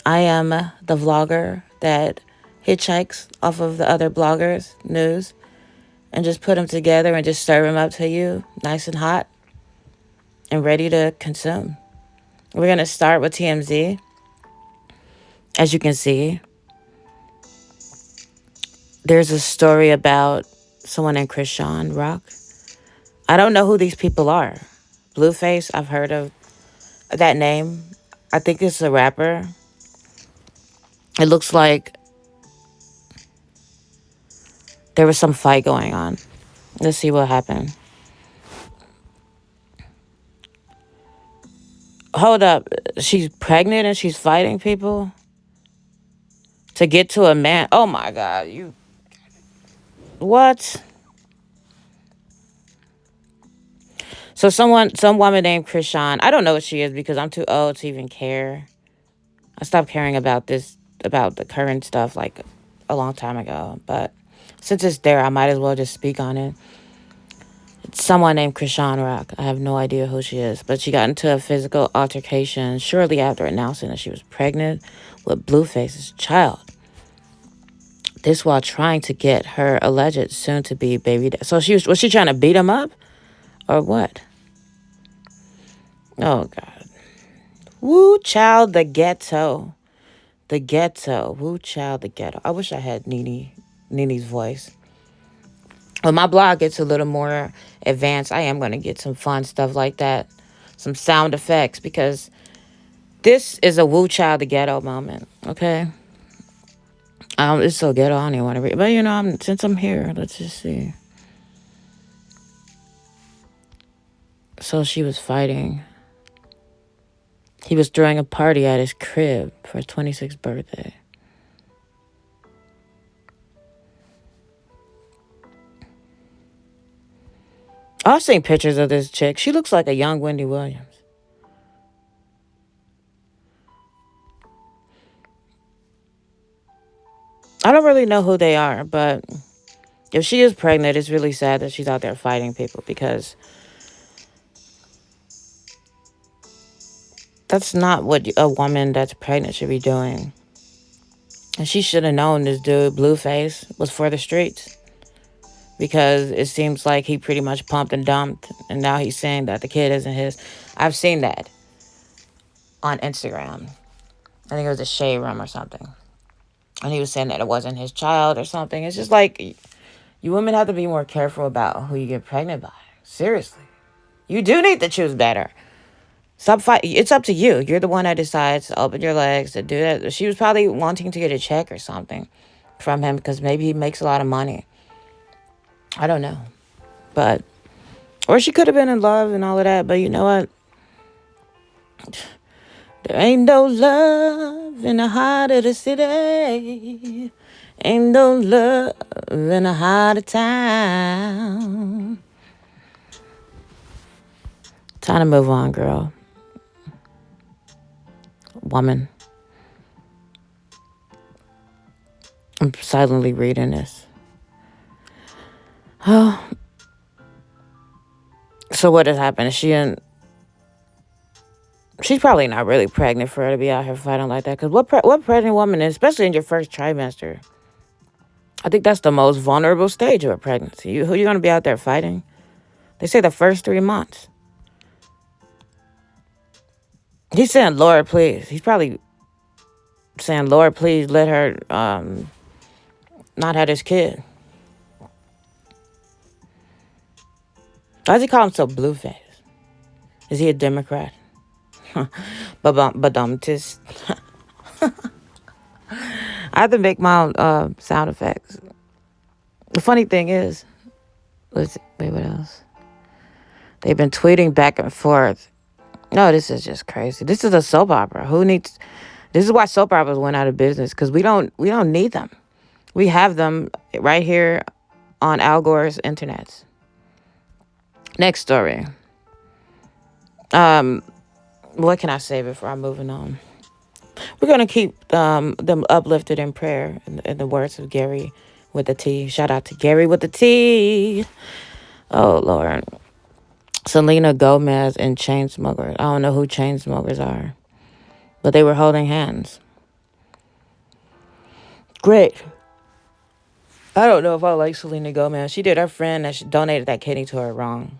I am the vlogger that hitchhikes off of the other bloggers' news and just put them together and just serve them up to you nice and hot and ready to consume. We're going to start with TMZ. As you can see, there's a story about someone named Krishan Rock. I don't know who these people are. Blueface, I've heard of that name. I think it's a rapper. It looks like there was some fight going on. Let's see what happened. Hold up. She's pregnant and she's fighting people to get to a man. Oh my God. You. What? So some woman named Krishan. I don't know what she is because I'm too old to even care. I stopped caring about this, about the current stuff like a long time ago. But since it's there, I might as well just speak on it. It's someone named Krishan Rock. I have no idea who she is. But she got into a physical altercation shortly after announcing that she was pregnant with Blueface's child. This while trying to get her alleged soon-to-be baby. So was she trying to beat him up? Or what? Oh, God. Woo, child, the ghetto. The ghetto. Woo, child, the ghetto. I wish I had Nene's voice. When my blog gets a little more advanced, I am going to get some fun stuff like that. Some sound effects, because this is a woo, child, the ghetto moment. Okay? It's so ghetto, I don't even want to read. But, since I'm here, let's just see. So she was fighting. He was throwing a party at his crib for his 26th birthday. I've seen pictures of this chick. She looks like a young Wendy Williams. I don't really know who they are, but if she is pregnant, it's really sad that she's out there fighting people, because that's not what a woman that's pregnant should be doing. And she should have known this dude, Blueface, was for the streets, because it seems like he pretty much pumped and dumped, and now he's saying that the kid isn't his. I've seen that on Instagram. I think it was a shade room or something. And he was saying that it wasn't his child or something. It's just like, you women have to be more careful about who you get pregnant by. Seriously. You do need to choose better. Stop fighting. It's up to you. You're the one that decides to open your legs, to do that. She was probably wanting to get a check or something from him, because maybe he makes a lot of money. I don't know. But, or she could have been in love and all of that. But you know what? There ain't no love in the heart of the city. Ain't no love in the heart of town. Time to move on, girl. Woman. I'm silently reading this. Oh. So what has happened? She's probably not really pregnant for her to be out here fighting like that. Because what pregnant woman is, especially in your first trimester, I think that's the most vulnerable stage of a pregnancy. Who you going to be out there fighting? They say the first 3 months. He's saying, Lord, please. He's probably saying, Lord, please let her not have this kid. Why does he call himself Blueface? Is he a Democrat? But I have to make my own sound effects. The funny thing is, wait, what else? They've been tweeting back and forth. No, this is just crazy. This is a soap opera. This is why soap operas went out of business, because we don't need them. We have them right here on Al Gore's internet. Next story. What can I say before I'm moving on? We're going to keep them uplifted in prayer, in the words of Gary with the T. Shout out to Gary with the T. Oh, Lord. Selena Gomez and Chainsmokers. I don't know who Chainsmokers are, but they were holding hands. Great. I don't know if I like Selena Gomez. She did her friend that she donated that kidney to her wrong.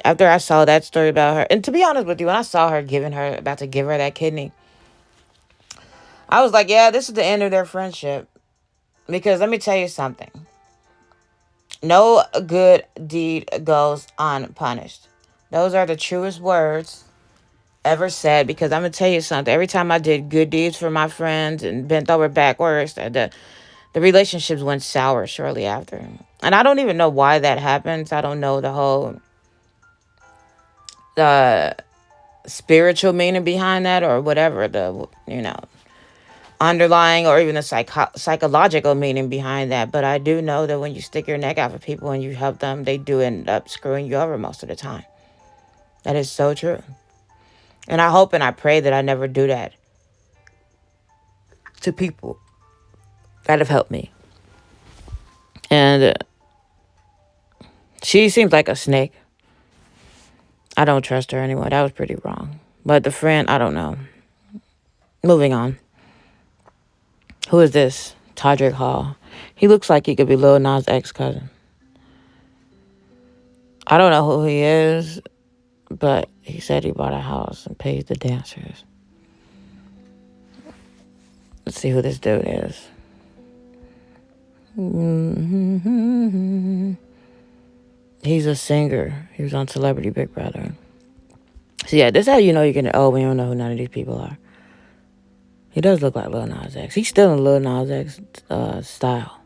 After I saw that story about her, and to be honest with you, when I saw her about to give her that kidney, I was like, yeah, this is the end of their friendship. Because let me tell you something. No good deed goes unpunished. Those are the truest words ever said, because I'm going to tell you something. Every time I did good deeds for my friends and bent over backwards, the relationships went sour shortly after. And I don't even know why that happens. I don't know the whole uh, spiritual meaning behind that, or whatever underlying, or even the psychological meaning behind that. But I do know that when you stick your neck out for people and you help them, they do end up screwing you over most of the time. That is so true. And I hope and I pray that I never do that to people that have helped me. And she seems like a snake. I don't trust her anymore. That was pretty wrong. But the friend, I don't know. Moving on. Who is this? Todrick Hall. He looks like he could be Lil Nas X cousin. I don't know who he is, but he said he bought a house and paid the dancers. Let's see who this dude is. He's a singer. He was on Celebrity Big Brother. So yeah, this is how you know you're getting old when you don't know who none of these people are. He does look like Lil Nas X. He's still in Lil Nas X style.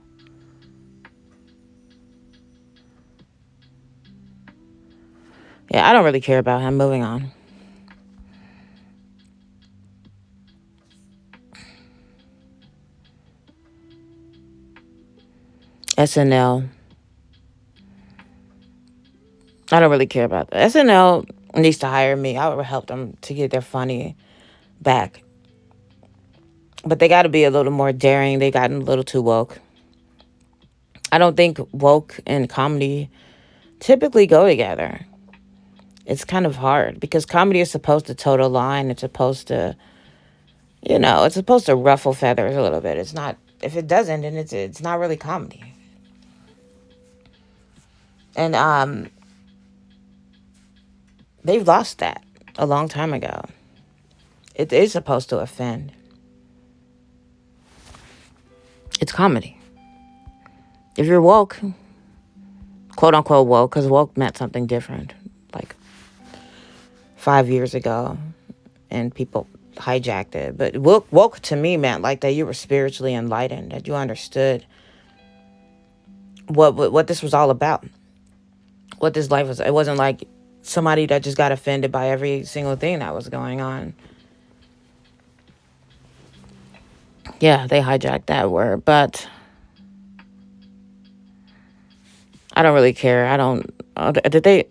Yeah, I don't really care about him. Moving on. SNL. I don't really care about that. SNL needs to hire me. I would help them to get their funny back. But they got to be a little more daring. They gotten a little too woke. I don't think woke and comedy typically go together. It's kind of hard because comedy is supposed to toe the line. It's supposed to, it's supposed to ruffle feathers a little bit. It's not. If it doesn't, then it's not really comedy. And they've lost that a long time ago. It is supposed to offend. It's comedy. If you're woke, quote unquote woke, because woke meant something different, like 5 years ago, and people hijacked it. But woke to me meant like that you were spiritually enlightened, that you understood what this was all about, what this life was. It wasn't like somebody that just got offended by every single thing that was going on. Yeah, they hijacked that word, but I don't really care. I don't. Did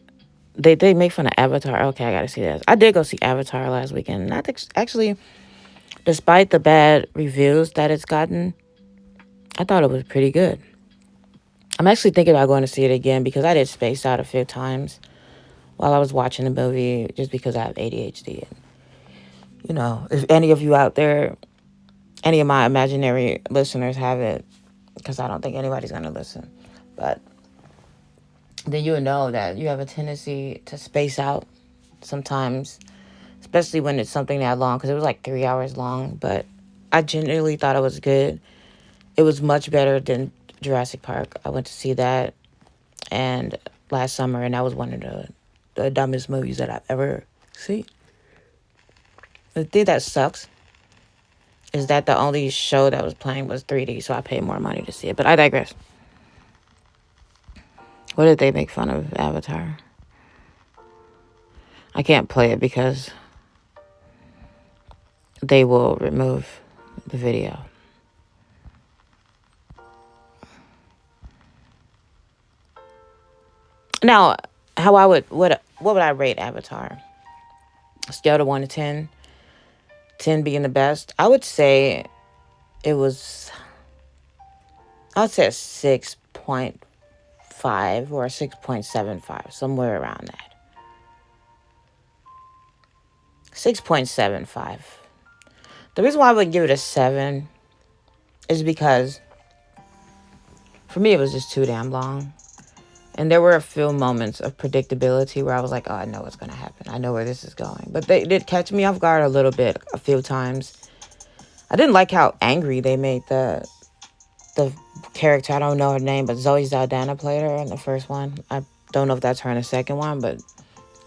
they make fun of Avatar? Okay, I gotta see this. I did go see Avatar last weekend. And actually, despite the bad reviews that it's gotten, I thought it was pretty good. I'm actually thinking about going to see it again because I did space out a few times while I was watching the movie just because I have ADHD. And, if any of you out there, any of my imaginary listeners have it, because I don't think anybody's going to listen, but then you know that you have a tendency to space out sometimes, especially when it's something that long, because it was like 3 hours long, but I genuinely thought it was good. It was much better than Jurassic Park. I went to see that and last summer, and that was one of the dumbest movies that I've ever seen. The thing that sucks is that the only show that was playing was 3D, so I paid more money to see it. But I digress. What did they make fun of Avatar? I can't play it because they will remove the video. Now, what would I rate Avatar? Scale to 1 to 10. 10 being the best. I would say it was. I would say a 6.5 or a 6.75, somewhere around that. 6.75. The reason why I would give it a 7 is because For me, it was just too damn long. And there were a few moments of predictability where I was like, oh, I know what's going to happen. I know where this is going. But they did catch me off guard a little bit a few times. I didn't like how angry they made the character. I don't know her name, but Zoe Saldana played her in the first one. I don't know if that's her in the second one, but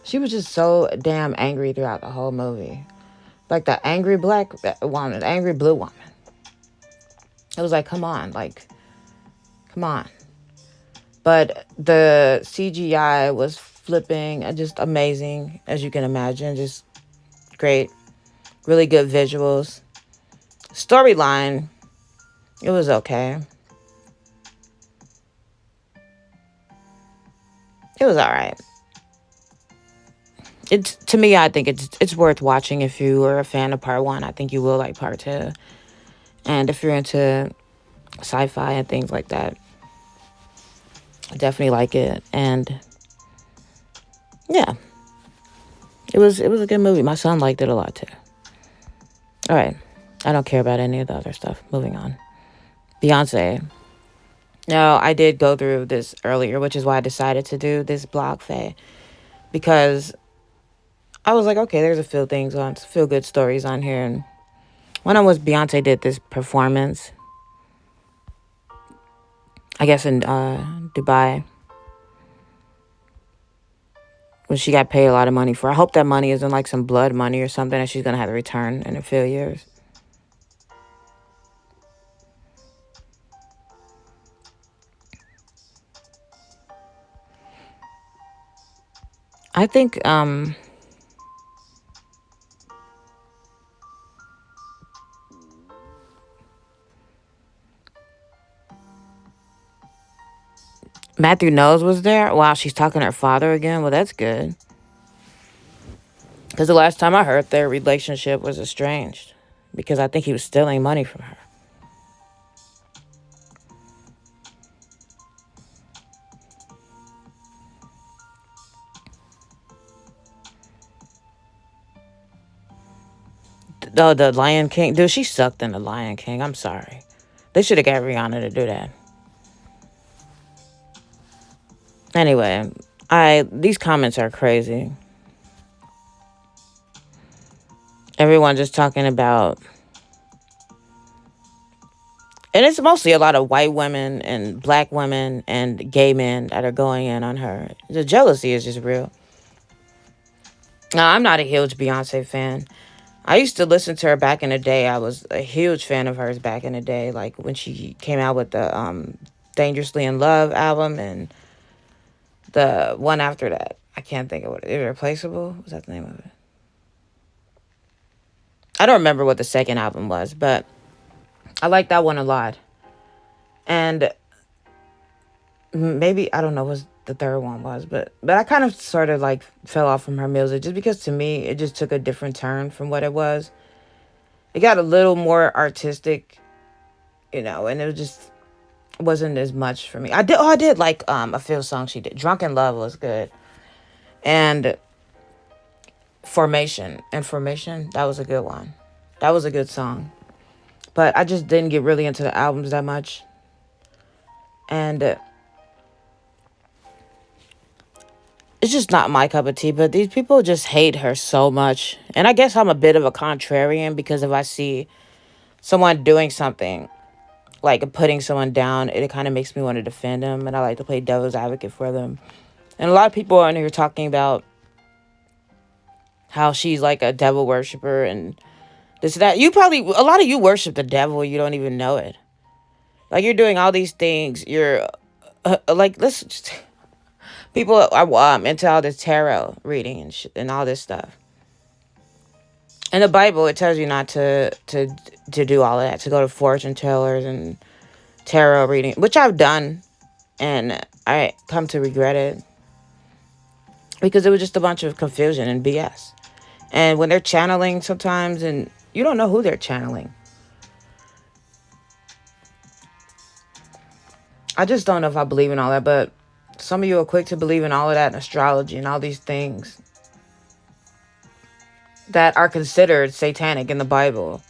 she was just so damn angry throughout the whole movie. Like the angry black woman, the angry blue woman. It was like, come on, come on. But the CGI was flipping, just amazing, as you can imagine. Just great, really good visuals. Storyline, it was okay. It was all right. It's, to me, I think it's worth watching. If you are a fan of part one, I think you will like part two. And if you're into sci-fi and things like that, I definitely like it. And yeah, it was a good movie. My son liked it a lot too. All right, I don't care about any of the other stuff. Moving on. Beyonce. No, I did go through this earlier, which is why I decided to do this blog fay, because I was like, okay, there's a few things on, a few good stories on here. And one of them was Beyonce did this performance, I guess in Dubai, when she got paid a lot of money for. I hope that money isn't like some blood money or something that she's going to have to return in a few years. I think Matthew Knowles was there. Wow, she's talking to her father again. Well, that's good. Because the last time I heard, their relationship was estranged. Because I think he was stealing money from her. Oh, the Lion King. Dude, she sucked in the Lion King. I'm sorry. They should have got Rihanna to do that. Anyway, these comments are crazy. Everyone just talking about, and it's mostly a lot of white women and black women and gay men that are going in on her. The jealousy is just real. Now, I'm not a huge Beyonce fan. I used to listen to her back in the day. I was a huge fan of hers back in the day, like when she came out with the Dangerously in Love album, and the one after that. I can't think of what Irreplaceable? Was that the name of it? I don't remember what the second album was, but I like that one a lot. And maybe, I don't know what the third one was, but I kind of sort of like fell off from her music just because to me it just took a different turn from what it was. It got a little more artistic, and it just wasn't as much for me. I did like a few songs she did. Drunken Love was good. And Formation, that was a good one. That was a good song. But I just didn't get really into the albums that much. And it's just not my cup of tea. But these people just hate her so much. And I guess I'm a bit of a contrarian, because if I see someone doing something, like putting someone down, it kind of makes me want to defend them. And I like to play devil's advocate for them. And a lot of people on here talking about how she's like a devil worshiper and this, that. A lot of you worship the devil. You don't even know it. Like, you're doing all these things. You're like, let's just, people are into all this tarot reading and all this stuff. In the Bible, it tells you not to do all of that, to go to fortune tellers and tarot reading, which I've done, and I come to regret it, because it was just a bunch of confusion and BS. And when they're channeling sometimes, and you don't know who they're channeling. I just don't know if I believe in all that, but some of you are quick to believe in all of that, and astrology and all these things that are considered satanic in the Bible.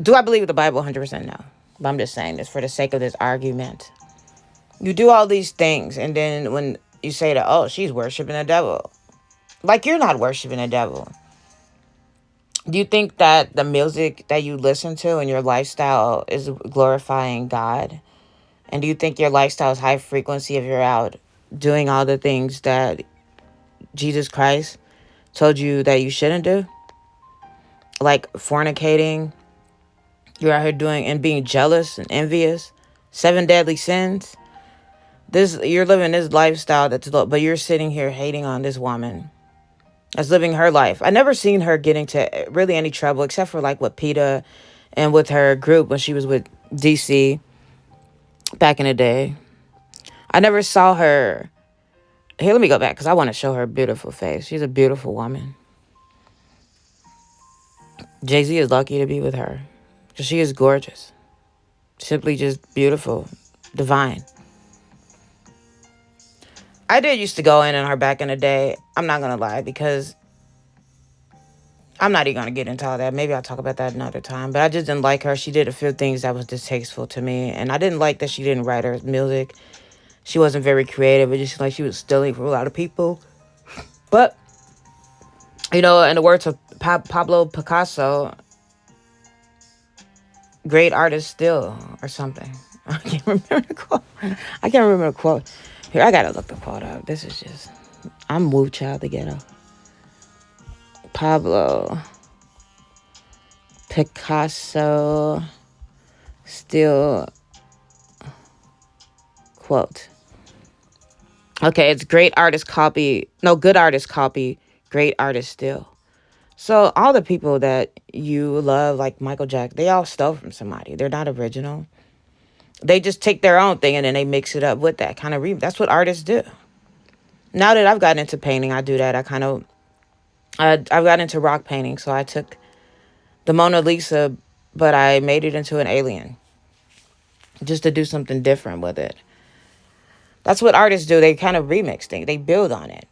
Do I believe the Bible 100%? No. But I'm just saying this for the sake of this argument. You do all these things, and then when you say that, oh, she's worshiping the devil, like you're not worshiping the devil. Do you think that the music that you listen to and your lifestyle is glorifying God? And do you think your lifestyle is high frequency if you're out doing all the things that Jesus Christ told you that you shouldn't do? Like fornicating, you're out here doing and being jealous and envious, 7 deadly sins. This you're living this lifestyle but you're sitting here hating on this woman that's living her life. I never seen her get into really any trouble except for like with PETA and with her group when she was with DC back in the day. I never saw her. Here, let me go back because I want to show her beautiful face. She's a beautiful woman. Jay-Z is lucky to be with her because she is gorgeous. Simply just beautiful, divine. I did used to go in on her back in the day. I'm not going to lie because I'm not even going to get into all that. Maybe I'll talk about that another time. But I just didn't like her. She did a few things that was distasteful to me. And I didn't like that she didn't write her music. She wasn't very creative. It just like she was stealing from a lot of people. But, you know, in the words of Pablo Picasso, great artist still, or something. I can't remember the quote. I can't remember the quote. Here, I gotta look the quote up. This is just, I'm Woo Child the Ghetto. Pablo Picasso still quote. Okay, it's great artist copy. No, good artist copy. Great artist still. So all the people that you love, like Michael Jackson, they all stole from somebody. They're not original. They just take their own thing and then they mix it up with that kind of That's what artists do. Now that I've gotten into painting, I do that. I've gotten into rock painting. So I took the Mona Lisa, but I made it into an alien just to do something different with it. That's what artists do. They kind of remix things. They build on it.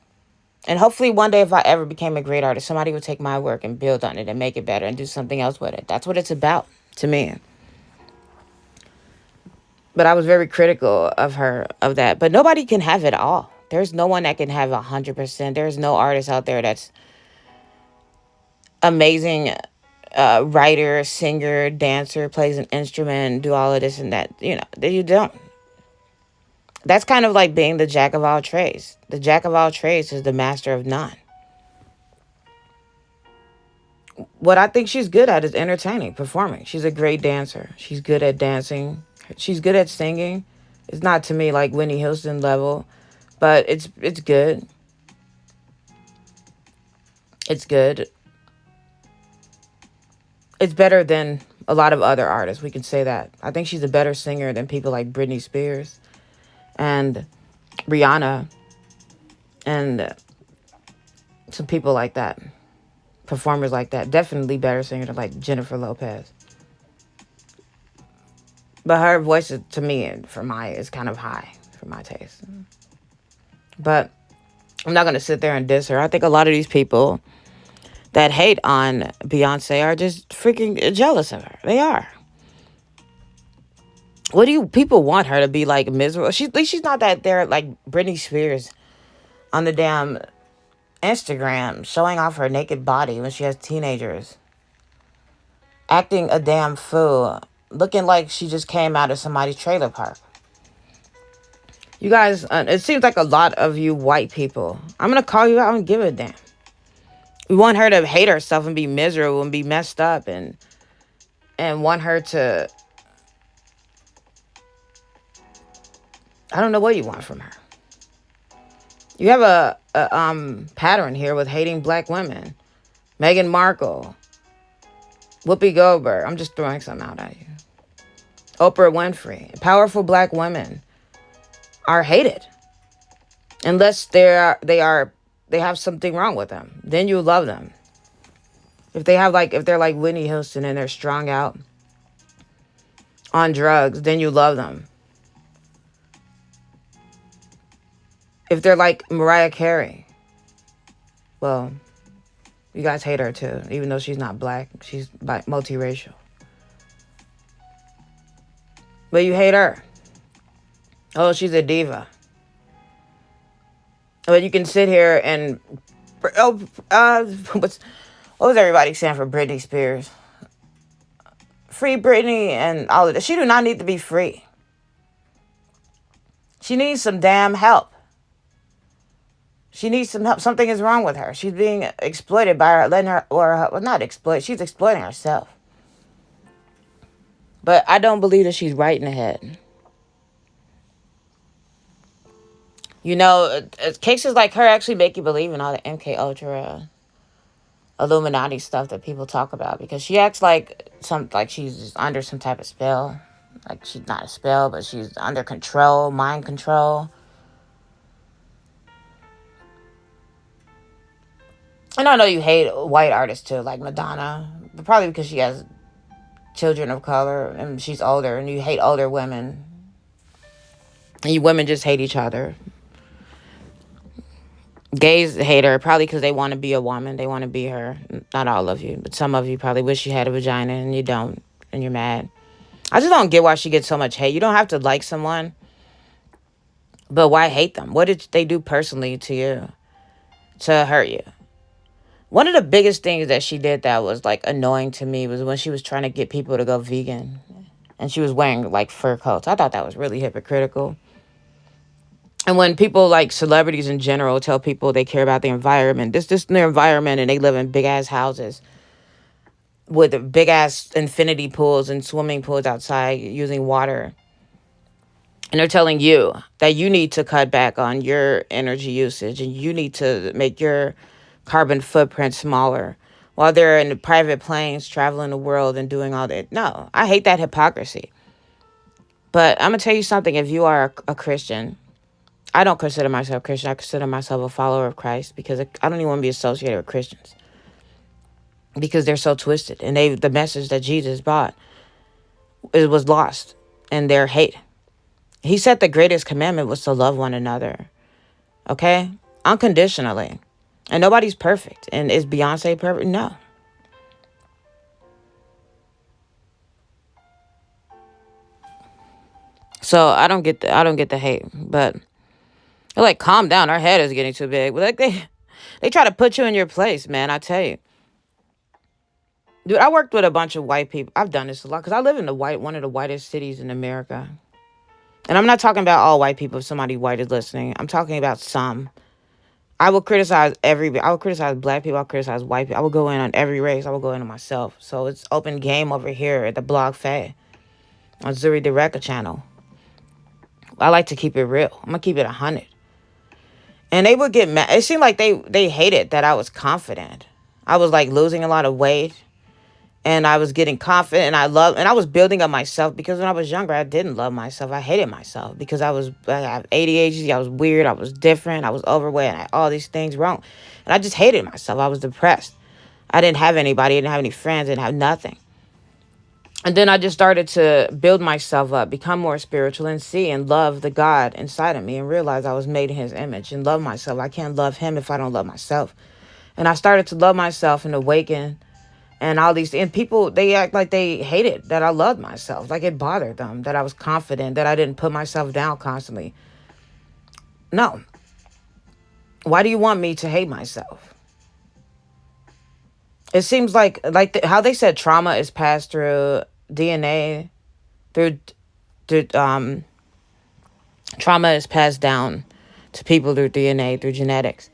And hopefully one day if I ever became a great artist, somebody would take my work and build on it and make it better and do something else with it. That's what it's about to me. But I was very critical of her, of that. But nobody can have it all. There's no one that can have 100%. There's no artist out there that's amazing writer, singer, dancer, plays an instrument, do all of this and that. You know, you don't. That's kind of like being the jack of all trades. The jack of all trades is the master of none. What I think she's good at is entertaining, performing. She's a great dancer. She's good at dancing. She's good at singing. It's not to me like Whitney Houston level, but it's good. It's good. It's better than a lot of other artists. We can say that. I think she's a better singer than people like Britney Spears and Rihanna and some people like that. Performers like that. Definitely better singer than like Jennifer Lopez. But her voice, to me, is kind of high for my taste. But I'm not going to sit there and diss her. I think a lot of these people that hate on Beyonce are just freaking jealous of her. They are. What do you people want her to be like miserable? At least she's not that there like Britney Spears on the damn Instagram showing off her naked body when she has teenagers. Acting a damn fool. Looking like she just came out of somebody's trailer park. You guys, it seems like a lot of you white people. I'm going to call you out and give a damn. We want her to hate herself and be miserable and be messed up and want her to... I don't know what you want from her. You have a pattern here with hating black women. Meghan Markle. Whoopi Goldberg. I'm just throwing some out at you. Oprah Winfrey. Powerful black women are hated. Unless they have something wrong with them. Then you love them. If they're like Whitney Houston and they're strung out on drugs, then you love them. If they're like Mariah Carey, well, you guys hate her too, even though she's not black. She's multiracial. But you hate her. Oh, she's a diva. But you can sit here and oh, what was everybody saying for Britney Spears? Free Britney and all of that. She do not need to be free. She needs some damn help. She needs some help. Something is wrong with her. She's being exploited by her, letting her, or well, not exploit. She's exploiting herself. But I don't believe that she's right in the head. You know, cases like her actually make you believe in all the MK Ultra, Illuminati stuff that people talk about, because she acts like she's under some type of spell. Like she's not a spell, but she's under control, mind control. And I know you hate white artists too, like Madonna, but probably because she has children of color and she's older, and you hate older women. And you women just hate each other. Gays hate her probably because they want to be a woman. They want to be her. Not all of you, but some of you probably wish you had a vagina and you don't, and you're mad. I just don't get why she gets so much hate. You don't have to like someone, but why hate them? What did they do personally to you to hurt you? One of the biggest things that she did that was like annoying to me was when she was trying to get people to go vegan, and she was wearing like fur coats. I thought that was really hypocritical. And when people like celebrities in general tell people they care about the environment, this is their environment, and they live in big ass houses with big ass infinity pools and swimming pools outside using water. And they're telling you that you need to cut back on your energy usage and you need to make your carbon footprint smaller while they're in the private planes traveling the world and doing all that. No, I hate that hypocrisy. But I'm going to tell you something. If you are a Christian, I don't consider myself Christian. I consider myself a follower of Christ because I don't even want to be associated with Christians because they're so twisted. And the message that Jesus brought, it was lost in their hate. He said the greatest commandment was to love one another. Okay? Unconditionally. And nobody's perfect. And is Beyoncé perfect? No. So I don't get the hate. But they're like, calm down. Our head is getting too big. But like they try to put you in your place, man. I tell you. Dude, I worked with a bunch of white people. I've done this a lot because I live in one of the whitest cities in America. And I'm not talking about all white people. If somebody white is listening, I'm talking about some. I will criticize black people. I'll criticize white people. I will go in on every race. I will go in on myself. So it's open game over here at the Blog Faye on Zuri Direct channel. I like to keep it real. I'm going to keep it 100. And they would get mad. It seemed like they hated that I was confident. I was like losing a lot of weight. And I was getting confident, and I was building up myself because when I was younger, I didn't love myself. I hated myself because I have ADHD. I was weird. I was different. I was overweight. And I had all these things wrong. And I just hated myself. I was depressed. I didn't have anybody. I didn't have any friends. I didn't have nothing. And then I just started to build myself up, become more spiritual, and see and love the God inside of me and realize I was made in his image and love myself. I can't love him if I don't love myself. And I started to love myself and awaken. And all these, and people, they act like they hated that I loved myself. Like it bothered them that I was confident, that I didn't put myself down constantly. No. Why do you want me to hate myself? It seems like how they said trauma is passed through DNA, through trauma is passed down to people through DNA, through genetics.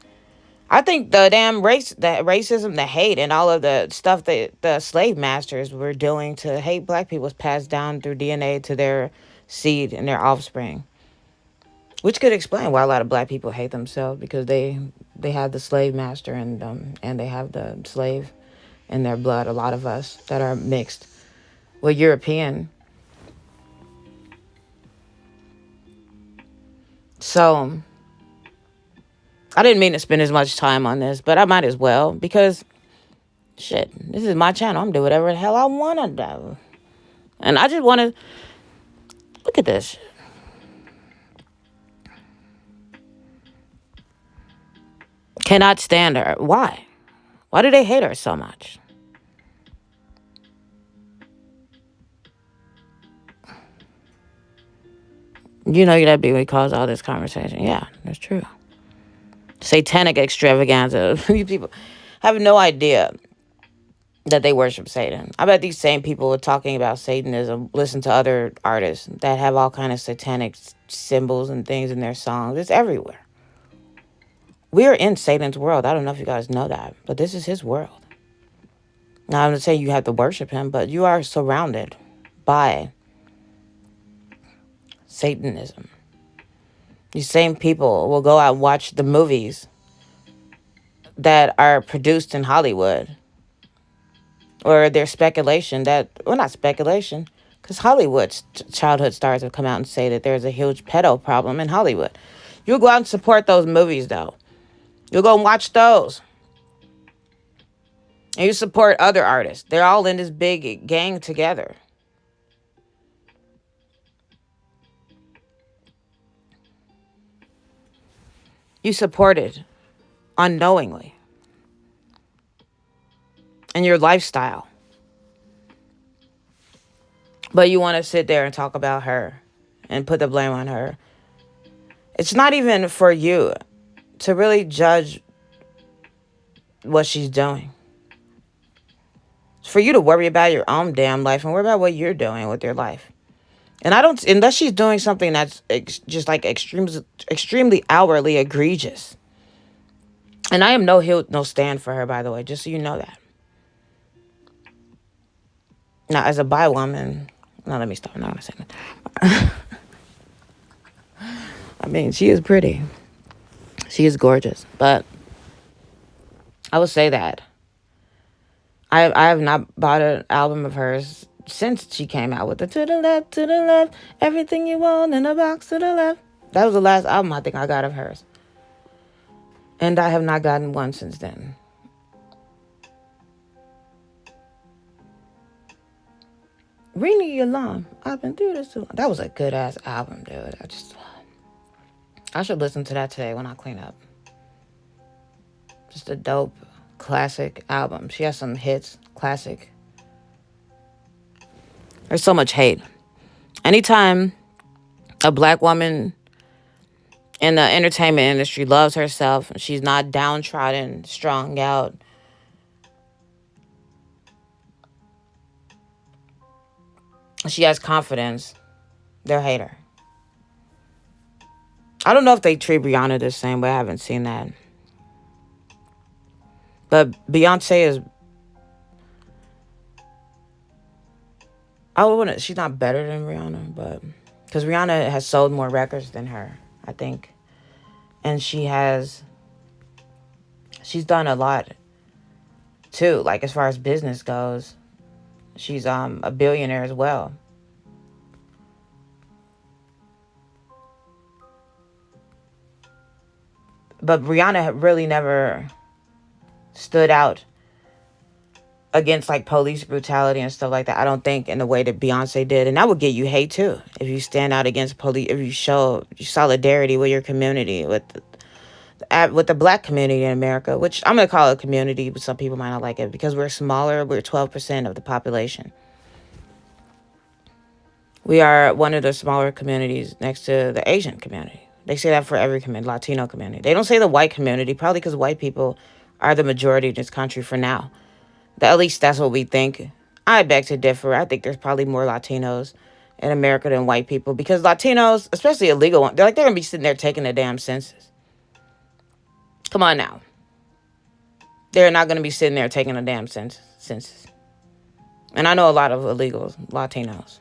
I think the damn racism, the hate, and all of the stuff that the slave masters were doing to hate black people was passed down through DNA to their seed and their offspring. Which could explain why a lot of black people hate themselves, because they have the slave master and they have the slave in their blood. A lot of us that are mixed with European. So I didn't mean to spend as much time on this, but I might as well, because shit, this is my channel. I'm doing whatever the hell I want to do. And I just want to look at this. Cannot stand her. Why? Why do they hate her so much? You know that be what caused all this conversation. Yeah, that's true. Satanic extravaganza. You people have no idea that they worship Satan. I bet these same people are talking about Satanism listen to other artists that have all kind of satanic symbols and things in their songs. It's everywhere. We're in Satan's world. I don't know if you guys know that, but this is his world. Now, I'm not saying you have to worship him, but you are surrounded by Satanism. These same people will go out and watch the movies that are produced in Hollywood, or there's speculation that, well, not speculation, because Hollywood's childhood stars have come out and say that there's a huge pedo problem in Hollywood. You'll go out and support those movies, though. You'll go and watch those. And you support other artists. They're all in this big gang together. You support it unknowingly in your lifestyle. But you want to sit there and talk about her and put the blame on her. It's not even for you to really judge what she's doing. It's for you to worry about your own damn life and worry about what you're doing with your life. And I don't, unless she's doing something that's just like extremely outwardly egregious. And I am no stand for her, by the way, just so you know that. Now, as a bi woman, no, let me stop. I'm not gonna say that. I mean, she is pretty. She is gorgeous, but I will say that I have not bought an album of hers since she came out with the to the left, everything you want in a box to the left. That was the last album I think I got of hers. And I have not gotten one since then. Ring the alarm. I've been through this too long. That was a good ass album, dude. I should listen to that today when I clean up. Just a dope classic album. She has some hits, classic. There's so much hate. Anytime a black woman in the entertainment industry loves herself, she's not downtrodden, strung out, she has confidence, they'll hate her. I don't know if they treat Rihanna the same way. I haven't seen that. But Beyonce is, she's not better than Rihanna, but because Rihanna has sold more records than her, I think. And she's done a lot too, like as far as business goes. She's a billionaire as well. But Rihanna really never stood out against like police brutality and stuff like that. I don't think in the way that Beyonce did. And that would get you hate too. If you stand out against police, if you show solidarity with your community, with the black community in America, which I'm going to call it a community, but some people might not like it because we're smaller. We're 12% of the population. We are one of the smaller communities next to the Asian community. They say that for every community, Latino community. They don't say the white community, probably because white people are the majority in this country for now. At least that's what we think. I beg to differ. I think there's probably more Latinos in America than white people because Latinos, especially illegal ones, they're going to be sitting there taking the damn census. Come on now. They're not going to be sitting there taking a damn census. And I know a lot of illegals, Latinos.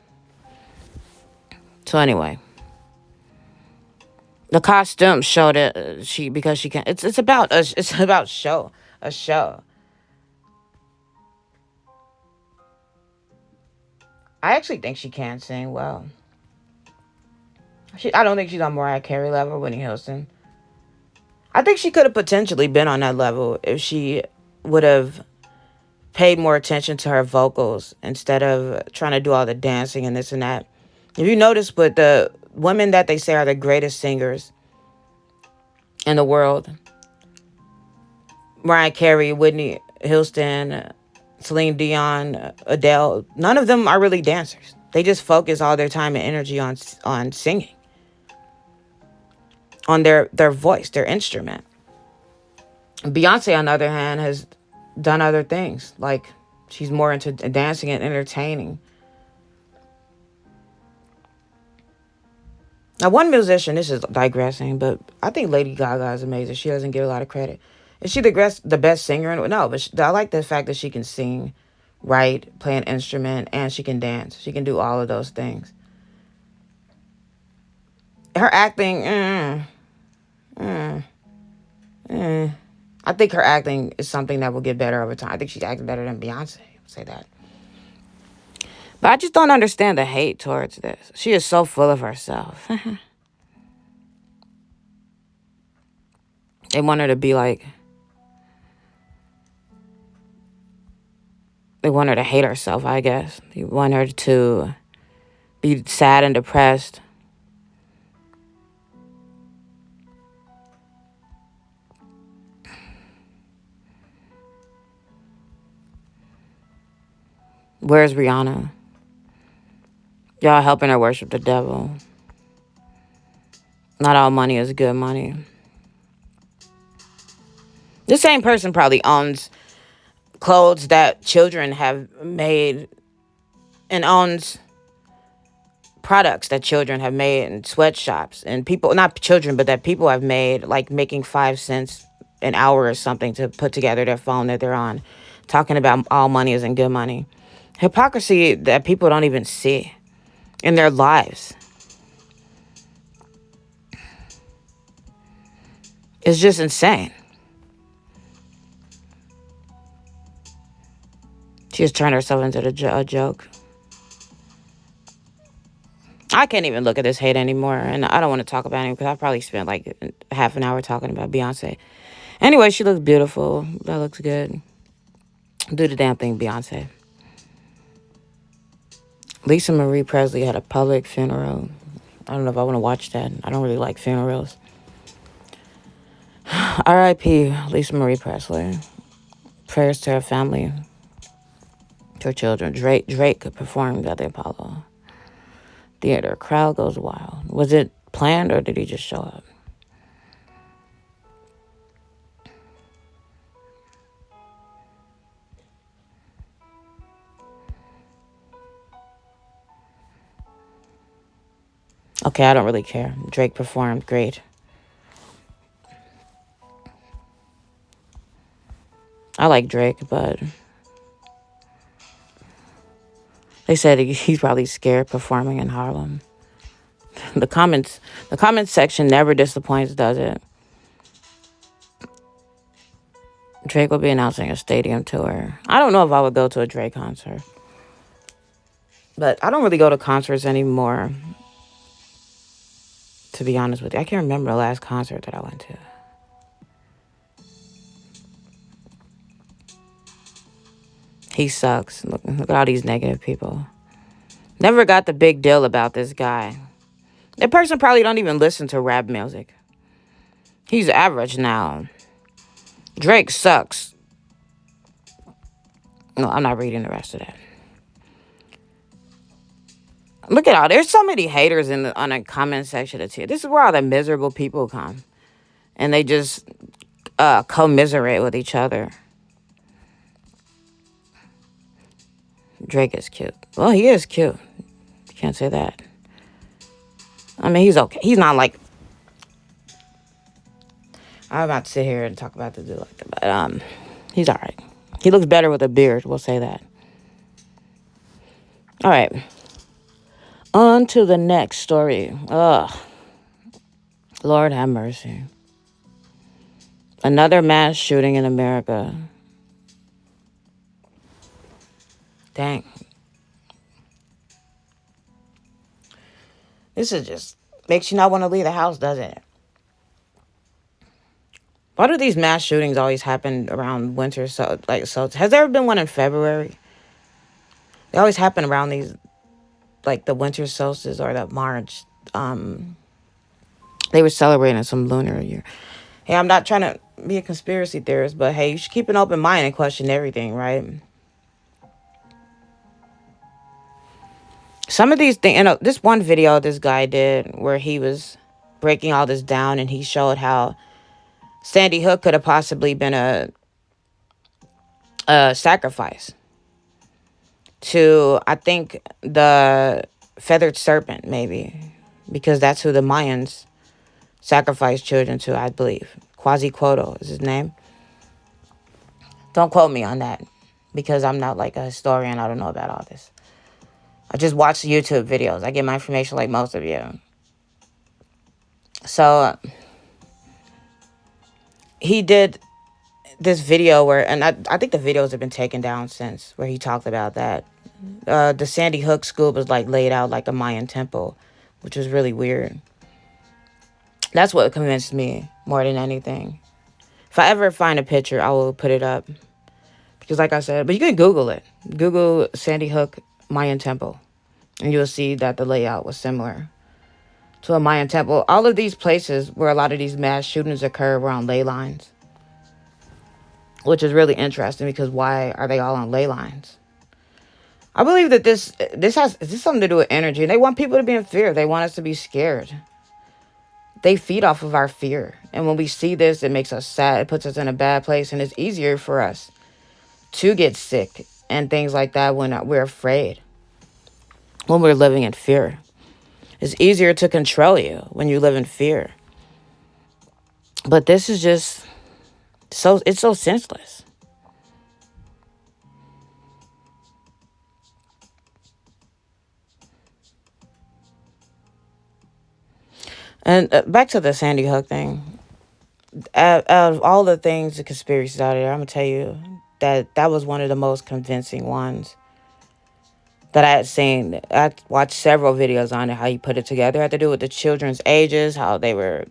So anyway, the costume showed it. Because she can. It's about a show. I actually think she can sing well. I don't think she's on Mariah Carey level, Whitney Houston. I think she could have potentially been on that level if she would have paid more attention to her vocals instead of trying to do all the dancing and this and that. If you notice, with the women that they say are the greatest singers in the world, Mariah Carey, Whitney Houston, Celine Dion, Adele, none of them are really dancers. They just focus all their time and energy on singing. on their voice, their instrument. Beyonce, on the other hand, has done other things. Like, she's more into dancing and entertaining. Now, one musician, this is digressing, but I think Lady Gaga is amazing. She doesn't get a lot of credit. Is she the best singer? No, but I like the fact that she can sing, write, play an instrument, and she can dance. She can do all of those things. Her acting, I think her acting is something that will get better over time. I think she's acting better than Beyonce. I'll say that. But I just don't understand the hate towards this. She is so full of herself. They want her to be like, they want her to hate herself, I guess. They want her to be sad and depressed. Where's Rihanna? Y'all helping her worship the devil. Not all money is good money. The same person probably owns clothes that children have made and owns products that children have made in sweatshops, and people, not children, but that people have made, like making 5 cents an hour or something to put together their phone that they're on, talking about all money isn't good money. Hypocrisy that people don't even see in their lives. It's just insane. She has turned herself into a joke. I can't even look at this hate anymore, and I don't want to talk about it because I probably spent like half an hour talking about Beyonce. Anyway, she looks beautiful. That looks good. Do the damn thing, Beyonce. Lisa Marie Presley had a public funeral. I don't know if I want to watch that. I don't really like funerals. R.I.P. Lisa Marie Presley. Prayers to her family, to her children. Drake performed at the Apollo Theater. Crowd goes wild. Was it planned or did he just show up? Okay, I don't really care. Drake performed great. I like Drake, but they said he's probably scared performing in Harlem. The comments section never disappoints, does it? Drake will be announcing a stadium tour. I don't know if I would go to a Drake concert, but I don't really go to concerts anymore, to be honest with you. I can't remember the last concert that I went to. He sucks. Look at all these negative people. Never got the big deal about this guy. That person probably don't even listen to rap music. He's average now. Drake sucks. No, I'm not reading the rest of that. Look at all. There's so many haters on the comment section of here. This is where all the miserable people come, and they just commiserate with each other. Drake is cute. Well, he is cute. You can't say that. I mean, he's okay. He's not like, I'm about to sit here and talk about the dude like that, but he's all right. He looks better with a beard. We'll say that. All right. On to the next story. Ugh. Lord have mercy. Another mass shooting in America. Dang. This is just makes you not want to leave the house, doesn't it? Why do these mass shootings always happen around winter? So has there ever been one in February? They always happen around these, like the winter solstice or the March. They were celebrating some lunar year. Hey, I'm not trying to be a conspiracy theorist, but hey, you should keep an open mind and question everything, right? Some of these things, this one video this guy did where he was breaking all this down, and he showed how Sandy Hook could have possibly been a sacrifice to, I think, the feathered serpent, maybe, because that's who the Mayans sacrificed children to, I believe. Quasiquoto is his name. Don't quote me on that, because I'm not like a historian. I don't know about all this. I just watch YouTube videos. I get my information like most of you. So he did this video where, and I think the videos have been taken down since, where he talked about that. The Sandy Hook school was like laid out like a Mayan temple, which was really weird. That's what convinced me more than anything. If I ever find a picture, I will put it up. Because like I said, but you can Google it. Google Sandy Hook Mayan temple. And you'll see that the layout was similar to a Mayan temple. All of these places where a lot of these mass shootings occur were on ley lines. Which is really interesting, because why are they all on ley lines? I believe that this has something to do with energy. They want people to be in fear. They want us to be scared. They feed off of our fear. And when we see this, it makes us sad. It puts us in a bad place. And it's easier for us to get sick and things like that when we're afraid. When we're living in fear. It's easier to control you when you live in fear. But this is just it's so senseless. And back to the Sandy Hook thing. Out of all the things, the conspiracies out there, I'm going to tell you that was one of the most convincing ones that I had seen. I watched several videos on it, how he put it together. It had to do with the children's ages, how there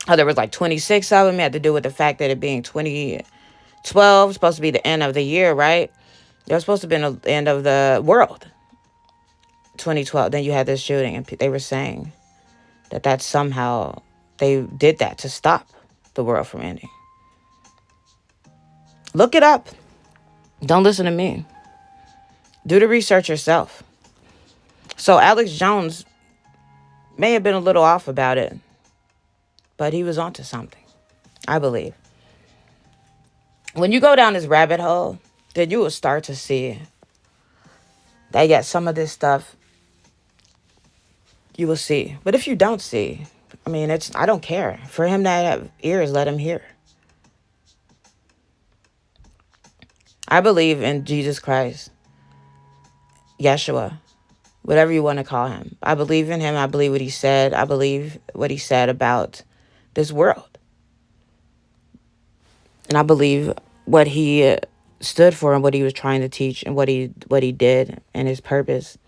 was like 26 of them. It had to do with the fact that it being 2012, supposed to be the end of the year, right? It was supposed to be the end of the world, 2012. Then you had this shooting, and they were saying that somehow they did that to stop the world from ending. Look it up. Don't listen to me. Do the research yourself. So Alex Jones may have been a little off about it, but he was onto something, I believe. When you go down this rabbit hole, then you will start to see that, yet some of this stuff you will see. But if you don't see, I mean, I don't care. For him to have ears, let him hear. I believe in Jesus Christ, Yeshua, whatever you want to call him. I believe in him. I believe what he said. I believe what he said about this world. And I believe what he stood for and what he was trying to teach and what he did and his purpose.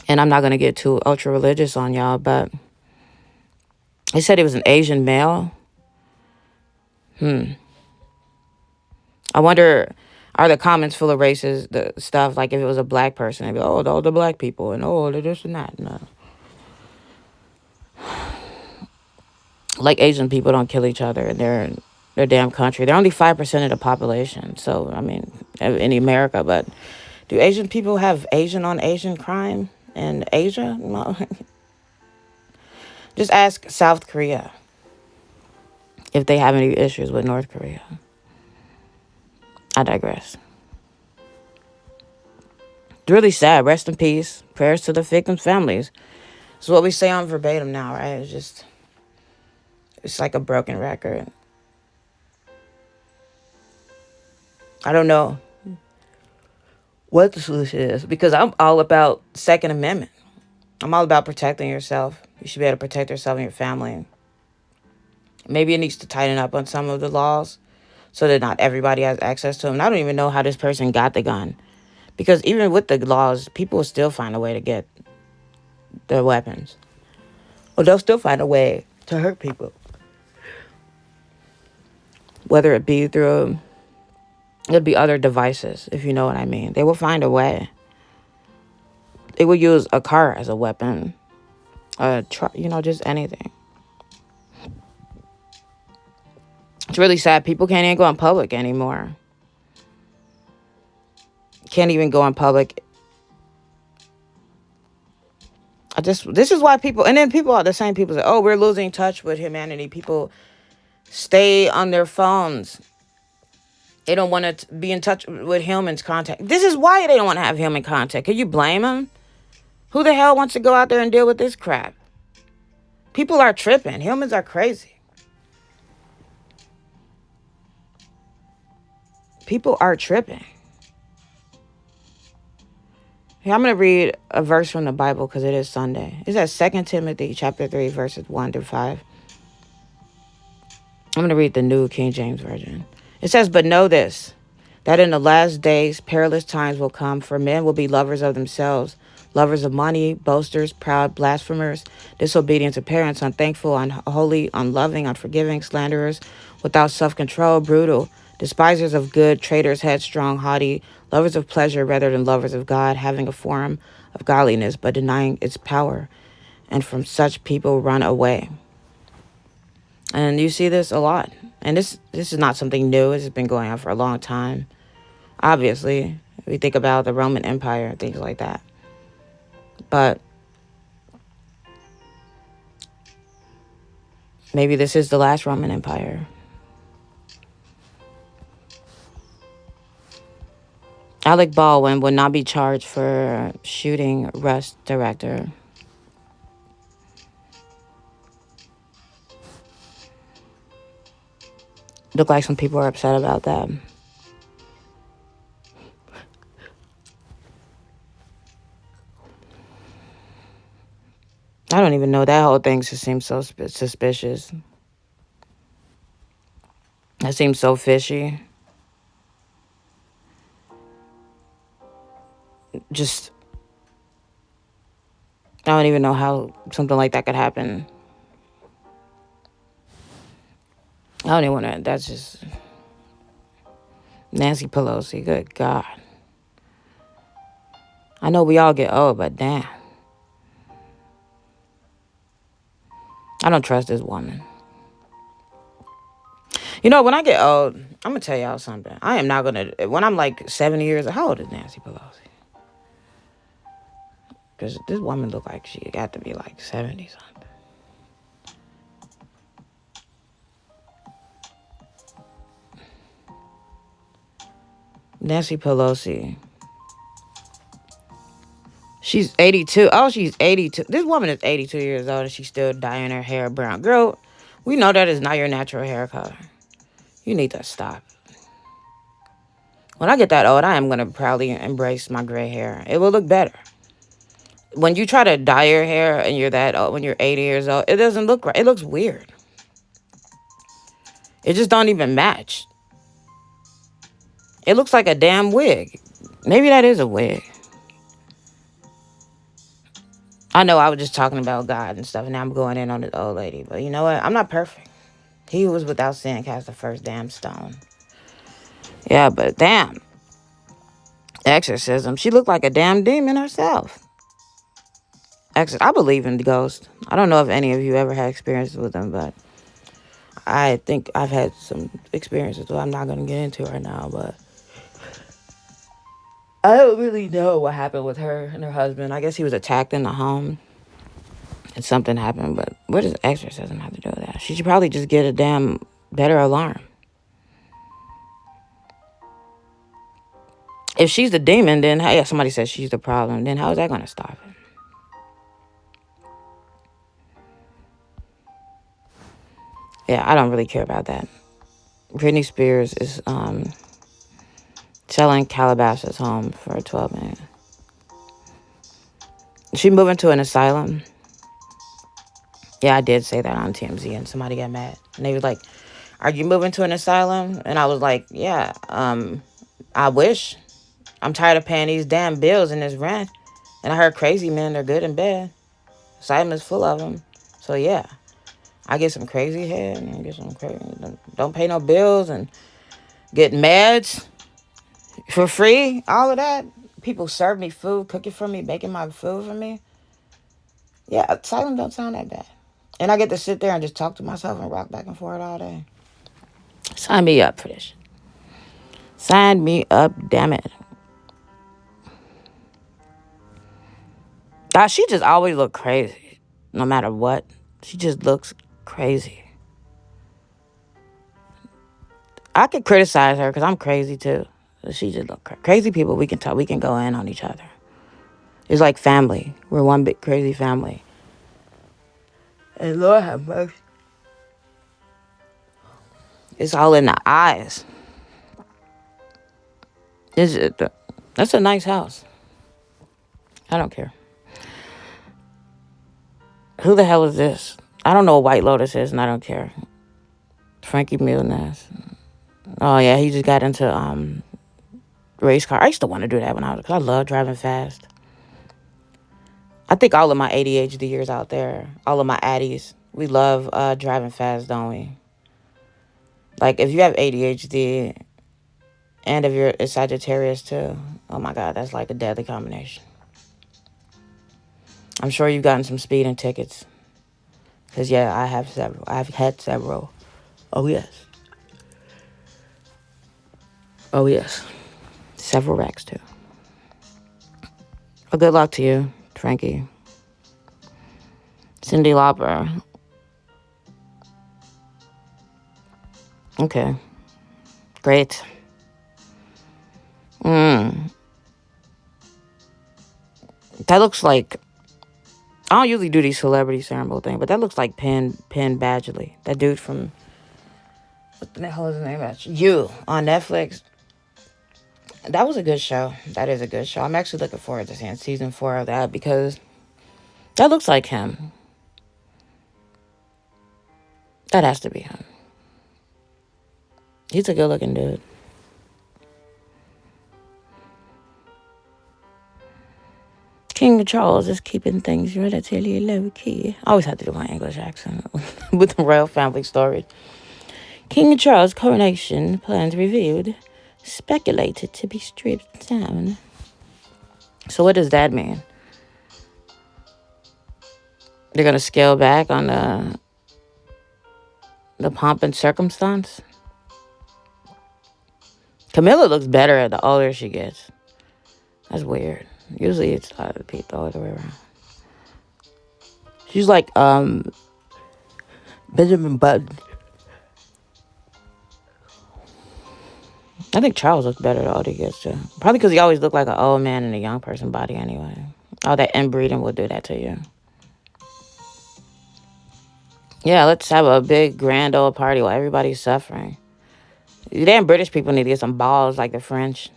And I'm not going to get too ultra religious on y'all, but he said he was an Asian male. I wonder, are the comments full of racist stuff? Like if it was a black person, they'd be, oh, all the black people, and oh, they're this and that. No. Like Asian people don't kill each other in their damn country. They're only 5% of the population. So, I mean, in America, but do Asian people have Asian on Asian crime in Asia? No. Just ask South Korea if they have any issues with North Korea. I digress. It's really sad. Rest in peace. Prayers to the victims' families. It's what we say on verbatim now, right? It's like a broken record. I don't know what the solution is, because I'm all about Second Amendment. I'm all about protecting yourself. You should be able to protect yourself and your family. Maybe it needs to tighten up on some of the laws so that not everybody has access to them. And I don't even know how this person got the gun, because even with the laws, people will still find a way to get the weapons. Or they'll still find a way to hurt people. Whether it be through, it'll be other devices, if you know what I mean. They will find a way. They will use a car as a weapon. A truck, just anything. It's really sad. People can't even go in public anymore. Can't even go in public This is why people, and then people are the same people say, oh, we're losing touch with humanity. People stay on their phones. They don't want to be in touch with humans contact. This is why they don't want to have human contact. Can you blame them? Who the hell wants to go out there and deal with this crap? People are tripping. Humans are crazy. People are tripping. Here, I'm going to read a verse from the Bible because it is Sunday. It's at 2 Timothy chapter 3, verses 1 through 5. I'm going to read the New King James Version. It says, but know this, that in the last days perilous times will come, for men will be lovers of themselves, lovers of money, boasters, proud, blasphemers, disobedient to parents, unthankful, unholy, unloving, unforgiving, slanderers, without self-control, brutal, despisers of good, traitors, headstrong, haughty, lovers of pleasure rather than lovers of God, having a form of godliness but denying its power. And from such people run away. And you see this a lot. And this is not something new. This has been going on for a long time. Obviously, we think about the Roman Empire and things like that. But maybe this is the last Roman Empire. Alec Baldwin would not be charged for shooting Rush director. Look like some people are upset about that. I don't even know. That whole thing just seems so suspicious. That seems so fishy. Just, I don't even know how something like that could happen. I don't even want to, that's just, Nancy Pelosi, good God. I know we all get old, but damn. I don't trust this woman. You know, when I get old, I'm going to tell y'all something. I am not going to, when I'm like 70 years old, how old is Nancy Pelosi? Because this woman look like she got to be like 70 something. Nancy Pelosi. She's 82. Oh, she's 82. This woman is 82 years old and she's still dyeing her hair brown. Girl, we know that is not your natural hair color. You need to stop. When I get that old, I am going to proudly embrace my gray hair. It will look better. When you try to dye your hair and you're that old, when you're 80 years old, it doesn't look right. It looks weird. It just don't even match. It looks like a damn wig. Maybe that is a wig. I know I was just talking about God and stuff, and now I'm going in on this old lady. But you know what? I'm not perfect. He who was without sin cast the first damn stone. Yeah, but damn. Exorcism. She looked like a damn demon herself. I believe in the ghost. I don't know if any of you ever had experiences with them, but I think I've had some experiences that I'm not going to get into right now, but I don't really know what happened with her and her husband. I guess he was attacked in the home and something happened, but what does exorcism have to do with that? She should probably just get a damn better alarm. If she's the demon, then somebody says she's the problem, then how is that going to stop it? Yeah, I don't really care about that. Britney Spears is selling Calabasas home for $12 million. She moving to an asylum. Yeah, I did say that on TMZ, and somebody got mad. And they was like, "Are you moving to an asylum?" And I was like, "Yeah, I wish. I'm tired of paying these damn bills and this rent. And I heard crazy men are good in bed. Asylum is full of them. So yeah, I get some crazy head and get some crazy. Don't pay no bills and get meds for free. All of that. People serve me food, cooking for me, making my food for me. Yeah, asylum don't sound that bad. And I get to sit there and just talk to myself and rock back and forth all day. Sign me up for this. Sign me up, damn it. God, she just always look crazy. No matter what. She just looks crazy. I could criticize her because I'm crazy too. But she just look crazy people. We can talk. We can go in on each other. It's like family. We're one big crazy family. And Lord have mercy. It's all in the eyes. That's a nice house. I don't care. Who the hell is this? I don't know what White Lotus is, and I don't care. Frankie Muniz. Oh yeah, he just got into race car. I used to want to do that when because I love driving fast. I think all of my ADHD years out there, all of my addies, we love driving fast, don't we? Like if you have ADHD and if you're a Sagittarius too, oh my God, that's like a deadly combination. I'm sure you've gotten some speeding tickets. Because yeah, I have several. I've had several. Oh yes. Oh yes. Several racks too. Well, good luck to you, Frankie. Cyndi Lauper. Okay. Great. That looks like, I don't usually do these celebrity ceremony thing, but that looks like Penn Badgley. That dude from, what the hell is his name? You on Netflix. That was a good show. That is a good show. I'm actually looking forward to seeing season 4 of that because that looks like him. That has to be him. He's a good looking dude. King Charles is keeping things relatively low key. I always have to do my English accent with the royal family story. King Charles' coronation plans revealed, speculated to be stripped down. So what does that mean? They're gonna scale back on the pomp and circumstance? Camilla looks better the older she gets. That's weird. Usually it's the other way around. She's like Benjamin Button. I think Charles looks better the older he gets too. Probably because he always looked like an old man in a young person body anyway. All that inbreeding will do that to you. Yeah, let's have a big grand old party while everybody's suffering. You damn British people need to get some balls like the French.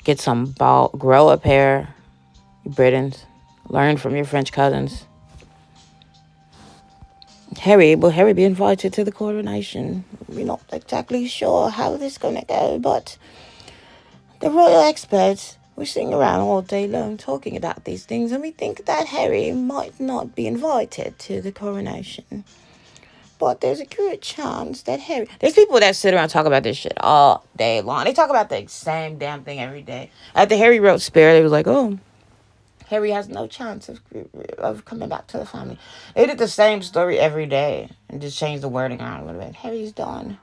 Get some grow a pair, you Britons. Learn from your French cousins. Will Harry be invited to the coronation? We're not exactly sure how this is going to go, but the royal experts were sitting around all day long talking about these things, and we think that Harry might not be invited to the coronation. But there's a good chance that Harry... There's people that sit around and talk about this shit all day long. They talk about the same damn thing every day. After Harry wrote Spare, they was like, oh, Harry has no chance of coming back to the family. They did the same story every day and just changed the wording around a little bit. Harry's done.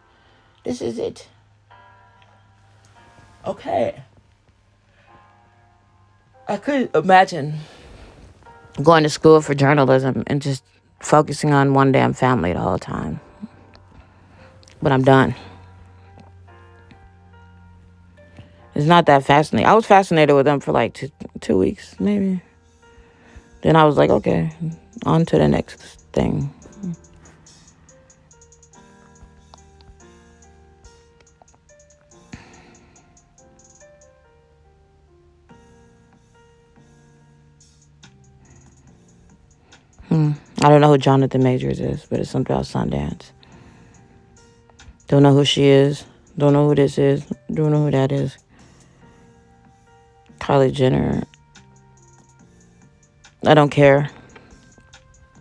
This is it. Okay. I could imagine going to school for journalism and just focusing on one damn family the whole time. But I'm done. It's not that fascinating. I was fascinated with them for like 2 weeks, maybe. Then I was like, okay, on to the next thing. I don't know who Jonathan Majors is, but it's something about Sundance. Don't know who she is. Don't know who this is. Don't know who that is. Kylie Jenner. I don't care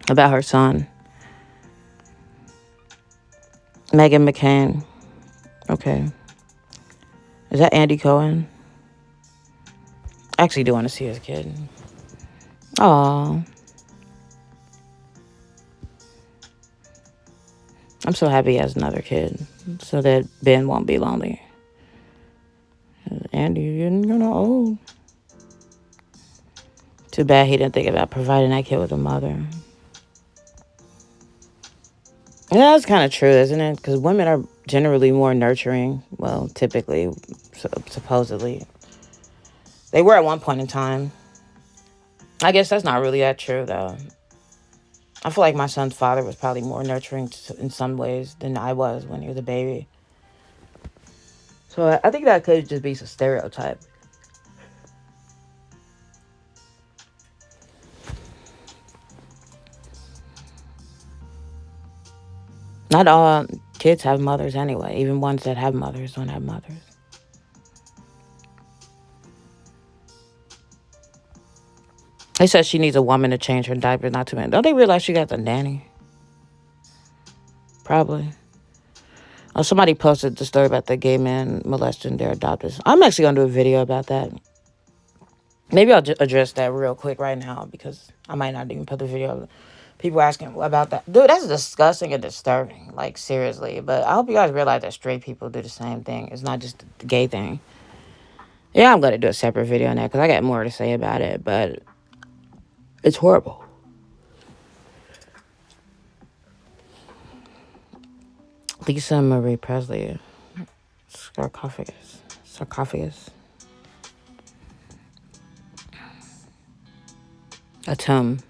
about her son. Meghan McCain. Okay. Is that Andy Cohen? I actually do want to see his kid. Aww. I'm so happy he has another kid so that Ben won't be lonely. Andy, you're getting kind of old. Too bad he didn't think about providing that kid with a mother. Yeah, that's kind of true, isn't it? Because women are generally more nurturing. Well, typically, supposedly. They were at one point in time. I guess that's not really that true, though. I feel like my son's father was probably more nurturing in some ways than I was when he was a baby. So I think that could just be some stereotype. Not all kids have mothers anyway. Even ones that have mothers don't have mothers. They said she needs a woman to change her diapers, not too many. Don't they realize she got the nanny? Probably. Oh, somebody posted the story about the gay man molesting their adopters. I'm actually going to do a video about that. Maybe I'll just address that real quick right now because I might not even put the video. People asking about that. Dude, that's disgusting and disturbing. Like, seriously. But I hope you guys realize that straight people do the same thing. It's not just the gay thing. Yeah, I'm going to do a separate video on that because I got more to say about it. But it's horrible. Lisa Marie Presley. Sarcophagus. A tomb.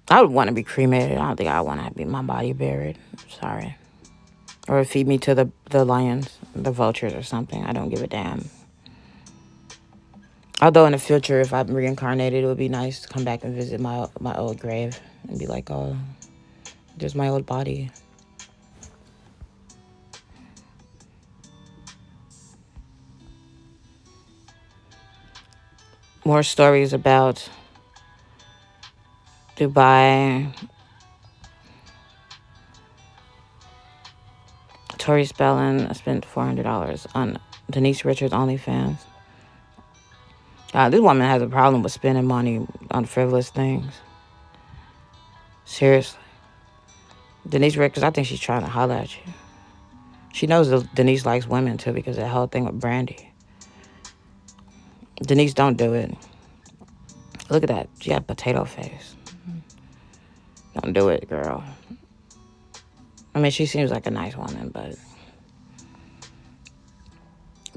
I would want to be cremated. I don't think I want to have my body buried. Sorry. Or feed me to the lions, the vultures or something. I don't give a damn. Although in the future, if I'm reincarnated, it would be nice to come back and visit my old grave and be like, oh, there's my old body. More stories about Dubai. Tori Spelling spent $400 on Denise Richards' OnlyFans. This woman has a problem with spending money on frivolous things. Seriously. Denise Richards, I think she's trying to holler at you. She knows that Denise likes women, too, because of the whole thing with Brandy. Denise, don't do it. Look at that. She got a potato face. Don't do it, girl. I mean, she seems like a nice woman, but...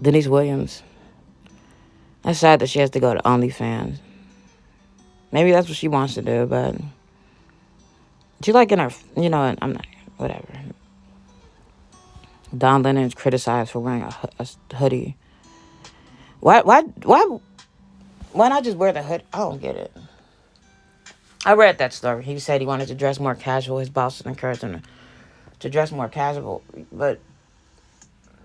Denise Williams. That's sad that she has to go to OnlyFans. Maybe that's what she wants to do, but... She like in her... You know, I'm not... Whatever. Don Lennon's criticized for wearing a hoodie. Why not just wear the hood? I don't get it. I read that story. He said he wanted to dress more casual. His boss encouraged him to dress more casual. But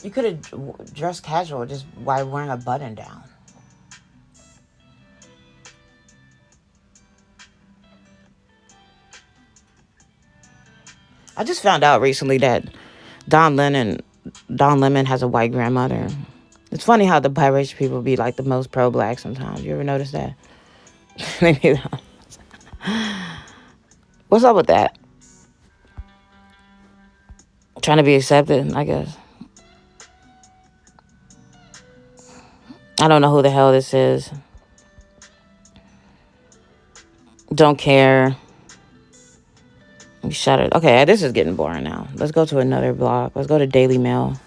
you could have dressed casual just by wearing a button down. I just found out recently that Don Lemon has a white grandmother. It's funny how the biracial people be like the most pro-black sometimes. You ever notice that? Maybe not. What's up with that? Trying to be accepted, I guess. I don't know who the hell this is. Don't care. Shut it. Okay, this is getting boring now. Let's go to another blog. Let's go to Daily Mail.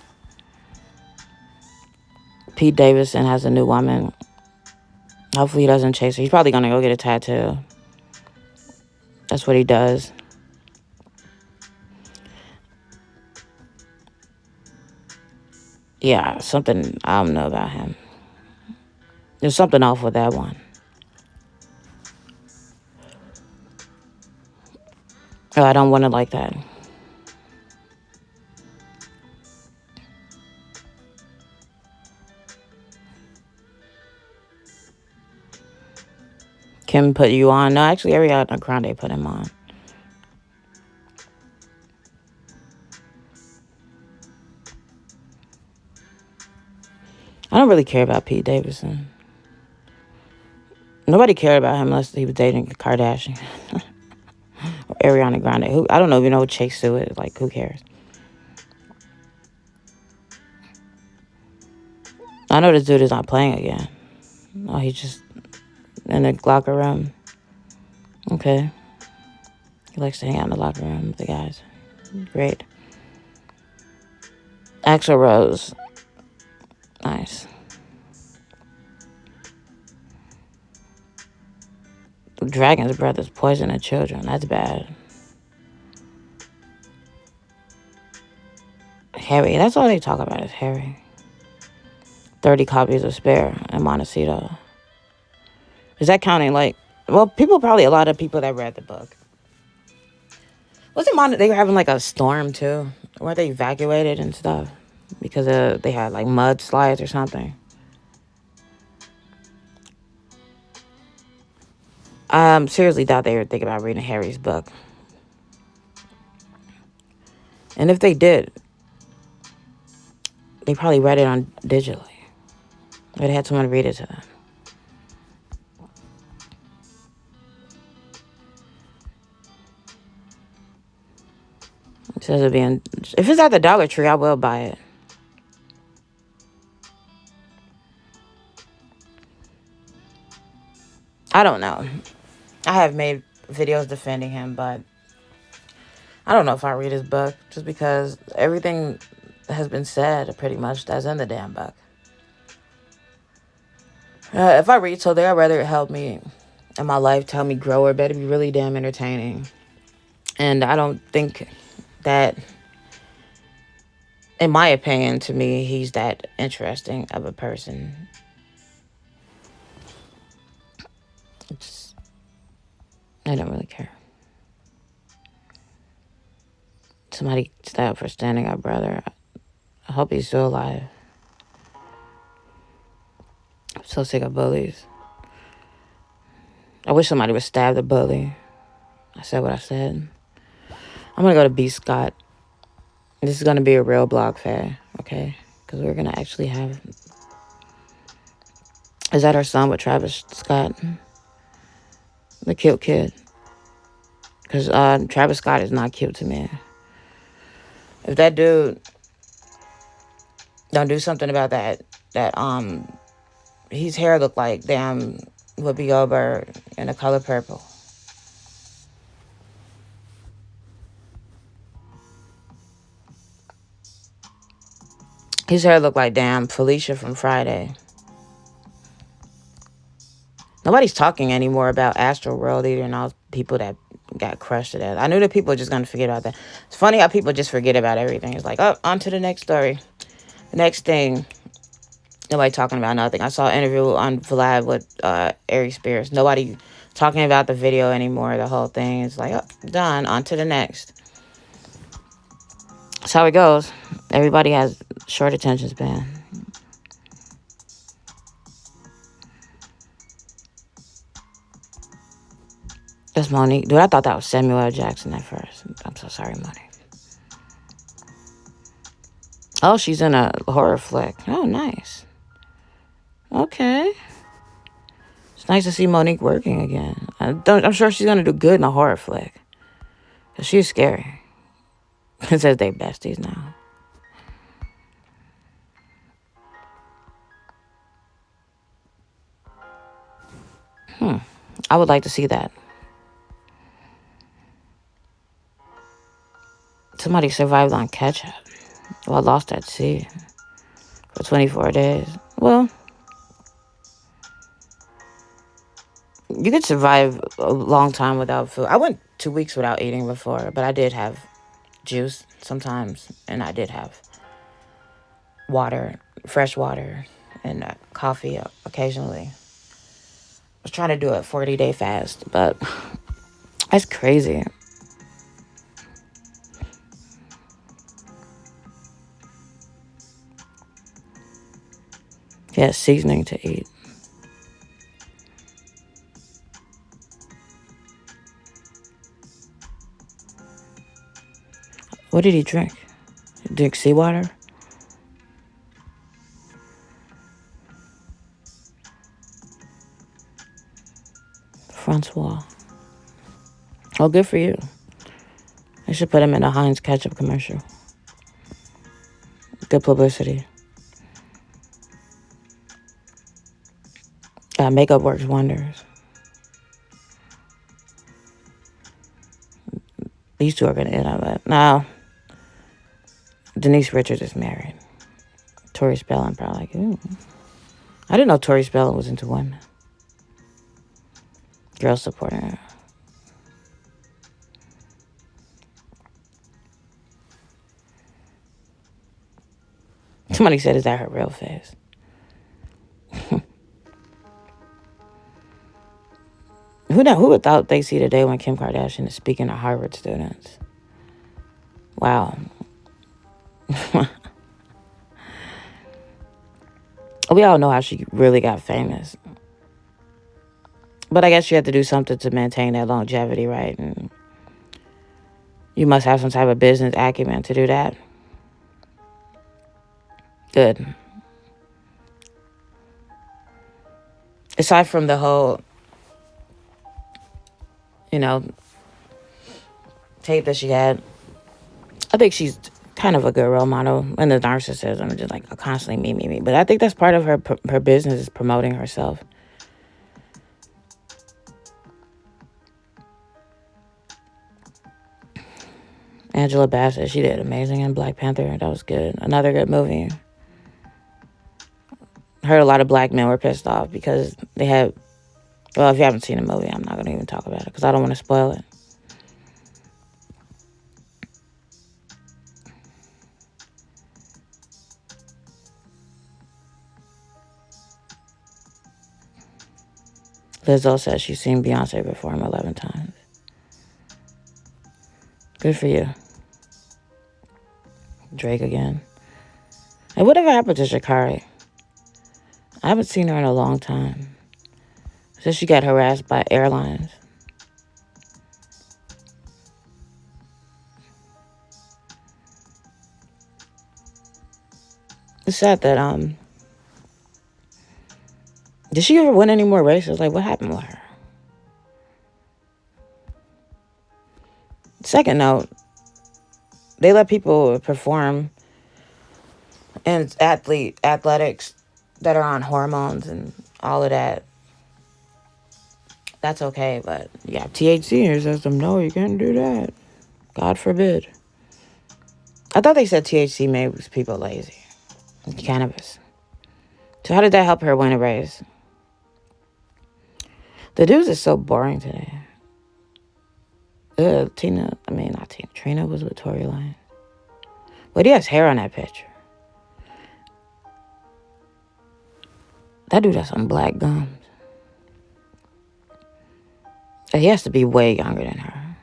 Pete Davidson has a new woman. Hopefully he doesn't chase her. He's probably going to go get a tattoo. That's what he does. Yeah, something I don't know about him. There's something off with that one. Oh, I don't want it like that. Kim put you on. No, actually, Ariana Grande put him on. I don't really care about Pete Davidson. Nobody cared about him unless he was dating Kardashian. Or Ariana Grande. I don't even know who Chase Sue is. Like, who cares? I know this dude is not playing again. Oh, he's just in the locker room. Okay. He likes to hang out in the locker room with the guys. Great. Axl Rose. Nice. The dragon's breath is poisoning children. That's bad. Harry. That's all they talk about is Harry. 30 copies of Spare and Montecito. Is that counting like... Well, a lot of people that read the book. Wasn't they were having like a storm too? Weren't they evacuated and stuff? Because they had like mudslides or something. I seriously doubt they were thinking about reading Harry's book. And if they did, they probably read it on digitally. Or they had someone read it to them. It says it being... If it's at the Dollar Tree, I will buy it. I don't know. I have made videos defending him, but I don't know if I read his book, just because everything has been said pretty much that's in the damn book. If I read something, I'd rather it help me in my life, tell me grow, or better be really damn entertaining. And I don't think that, in my opinion, to me, he's that interesting of a person. I don't really care. Somebody stay up for standing up, brother. I hope he's still alive. I'm so sick of bullies. I wish somebody would stab the bully. I said what I said. I'm going to go to B. Scott. This is going to be a real blog fair, okay? Because we're going to actually have... Is that her son with Travis Scott? The cute kid. Because Travis Scott is not cute to me. If that dude don't do something about that his hair look like damn Whoopi Goldberg in the color purple. His hair look like damn Felicia from Friday. Nobody's talking anymore about Astro World either, and all people that got crushed to death. I knew that people were just going to forget about that. It's funny how people just forget about everything. It's like, oh, on to the next story. The next thing. Nobody talking about nothing. I saw an interview on Vlad with Ari Spears. Nobody talking about the video anymore. The whole thing is like, oh, done. On to the next. That's how it goes. Everybody has short attention span. That's Monique. Dude, I thought that was Samuel L. Jackson at first. I'm so sorry, Monique. Oh, she's in a horror flick. Oh, nice. Okay. It's nice to see Monique working again. I'm sure she's going to do good in a horror flick. Because she's scary. It says they besties now. I would like to see that. Somebody survived on ketchup. Well, I lost at sea for 24 days. Well, you could survive a long time without food. I went 2 weeks without eating before, but I did have juice sometimes, and I did have water, fresh water, and coffee occasionally. I was trying to do a 40-day fast, but that's crazy. Yeah, seasoning to eat. What did he drink? Drink seawater? Francois. Oh, good for you. I should put him in a Heinz ketchup commercial. Good publicity. Makeup works wonders. These two are going to end up at. Now, Denise Richards is married. Tori Spelling probably like, ooh. I didn't know Tori Spelling was into women. Girls supporting her. Somebody said, is that her real face? Who would thought they see the day when Kim Kardashian is speaking to Harvard students? Wow. We all know how she really got famous. But I guess you had to do something to maintain that longevity, right? And you must have some type of business acumen to do that. Good. Aside from the whole, tape that she had, I think she's kind of a good role model. And the narcissism, just like constantly me. But I think that's part of her business, is promoting herself. Angela Bassett, she did amazing in Black Panther. That was good. Another good movie. Heard a lot of black men were pissed off because they had. Well, if you haven't seen the movie, I'm not going to even talk about it because I don't want to spoil it. Lizzo says she's seen Beyonce perform 11 times. Good for you. Drake again. And whatever happened to Sha'Carri? I haven't seen her in a long time. Since she got harassed by airlines. It's sad that, did she ever win any more races? Like, what happened with her? Second note, they let people perform in athletics that are on hormones and all of that. That's okay, but yeah, THC says them, no, you can't do that. God forbid. I thought they said THC makes people lazy. Cannabis. So how did that help her win a race? The news is so boring today. Trina was with Tory Lanez. But he has hair on that picture. That dude has some black gums. He has to be way younger than her.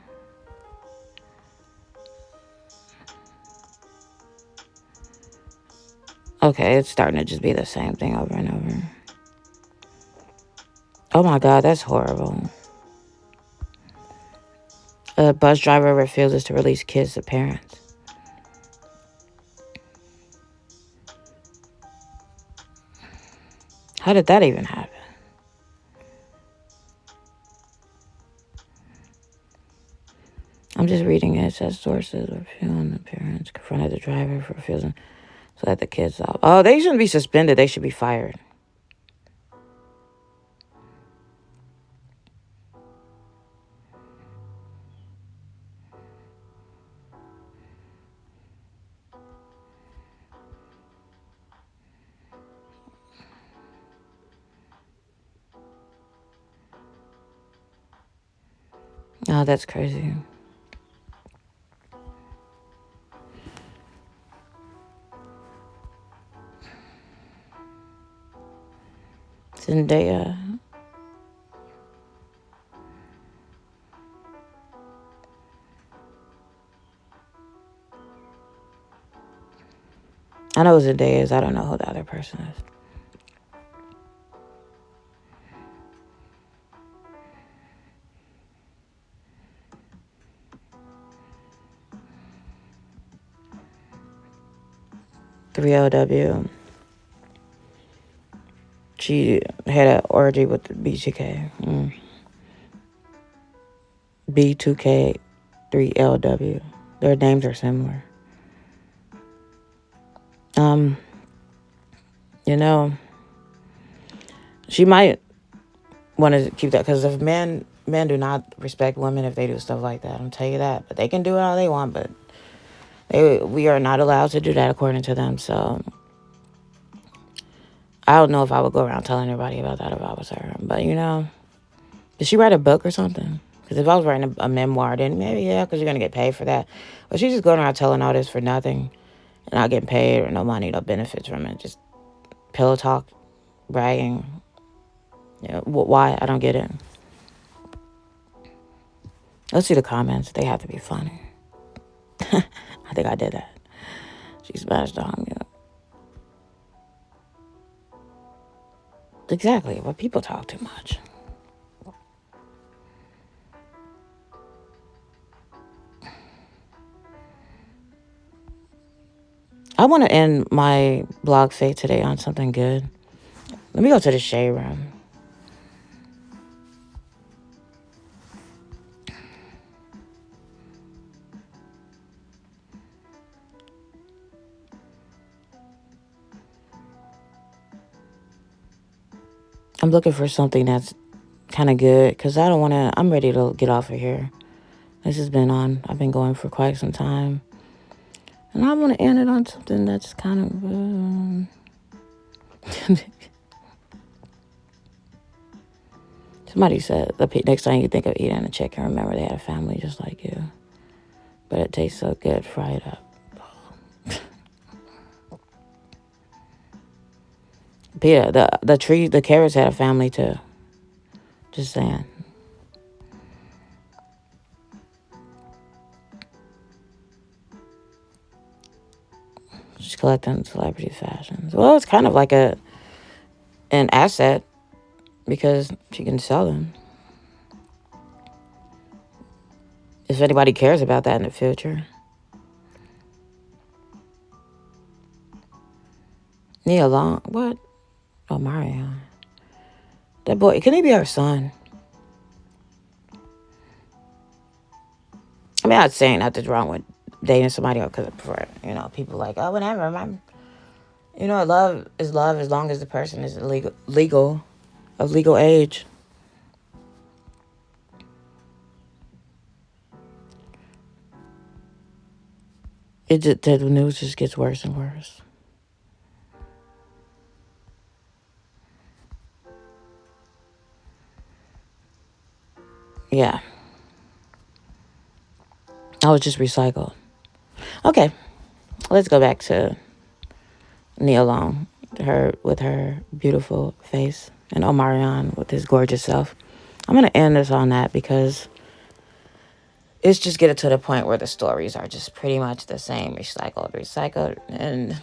Okay, it's starting to just be the same thing over and over. Oh my God, that's horrible. A bus driver refuses to release kids to parents. How did that even happen? I'm just reading it. It says sources are feeling the parents confronted the driver for refusing to let the kids off. Oh, they shouldn't be suspended. They should be fired. Oh, that's crazy. Zendaya. I know Zendaya is. I don't know who the other person is. LW. She had an orgy with the B2K. B2K, 3LW. Their names are similar. She might want to keep that, because if men do not respect women if they do stuff like that. I'm tell you that. But they can do it all they want, but we are not allowed to do that according to them. So I don't know if I would go around telling everybody about that if I was her. But did she write a book or something? Because if I was writing a memoir, then maybe yeah, because you're gonna get paid for that. But she's just going around telling all this for nothing and not getting paid or no money, no benefits from it. Just pillow talk, bragging. Why? I don't get it. Let's see the comments. They have to be funny. I think I did that. She smashed on me. Exactly. But people talk too much. I want to end my blog fate today on something good. Let me go to the shade room. I'm looking for something that's kind of good because I don't want to. I'm ready to get off of here. This has been on. I've been going for quite some time. And I want to end it on something that's kind of... Somebody said, the next time you think of eating a chicken, remember they had a family just like you. But it tastes so good fried up. But yeah, the carrots had a family too. Just saying. She's collecting celebrity fashions. Well, it's kind of like an asset because she can sell them. If anybody cares about that in the future. Nia Long, what? Oh, Mario. That boy, can he be our son? I mean, I'm not saying nothing's wrong with dating somebody because for people like, oh, whatever. Love is love as long as the person is of legal age. The news just gets worse and worse. Yeah. I was just recycled. Okay. Let's go back to Nia Long, with her beautiful face, and Omarion with his gorgeous self. I'm going to end this on that because it's just getting to the point where the stories are just pretty much the same, recycled, and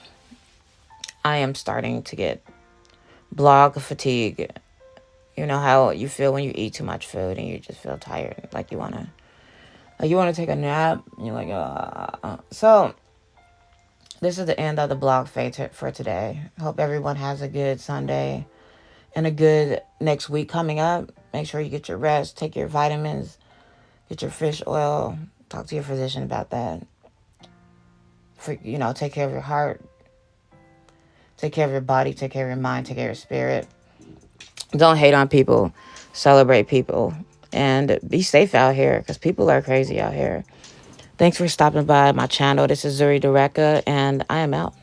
I am starting to get blog fatigue. You know how you feel when you eat too much food and you just feel tired, like you want to take a nap. And you're like, So this is the end of the blog fate for today. Hope everyone has a good Sunday and a good next week coming up. Make sure you get your rest, take your vitamins, get your fish oil, talk to your physician about that. Take care of your heart, take care of your body, take care of your mind, take care of your spirit. Don't hate on people, celebrate people, and be safe out here because people are crazy out here. Thanks for stopping by my channel. This is Zuri Dureka, and I am out.